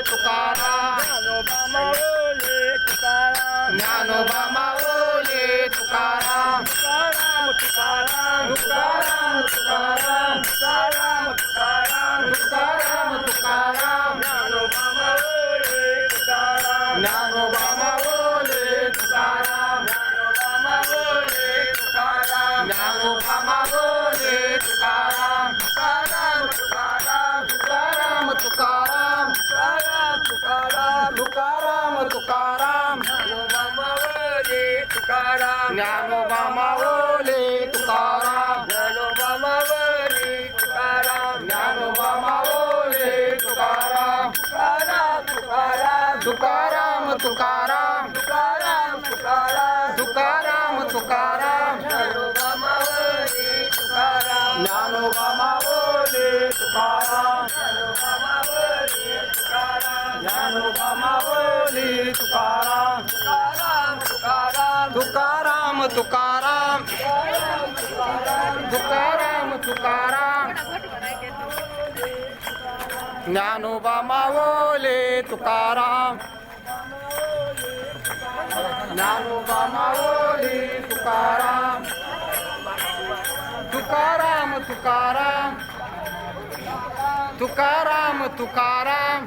Tukaram Dnyanoba Mauli Tukaram Dnyanoba Mauli Tukaram Tukaram Tukaram Tukaram Tukaram Tukaram Tukaram Tukaram Tukaram Dnyanoba Mauli Tukaram Dnyanoba Mauli Tukaram Dnyanoba Mauli Tukaram Dnyanoba Mauli Tukaram Tukaram Tukaram Tukaram Tukaram Tukaram Tukaram Tukaram Dnyanoba Mauli Tukaram Dnyanoba Mauli Tukaram Dnyanoba Mauli Tukaram Dnyanoba Mauli Tukaram Tukaram Tukaram Tukaram Tukaram Tukaram Dnyanoba Mauli Tukaram Dnyanoba Mauli Tukaram Dnyanoba Mauli Tukaram Tukaram Tukaram Tukaram Tukaram Dnyanoba Mauli Tukaram Dnyanoba Mauli Tukaram Tukaram Tukaram Tukaram Tukaram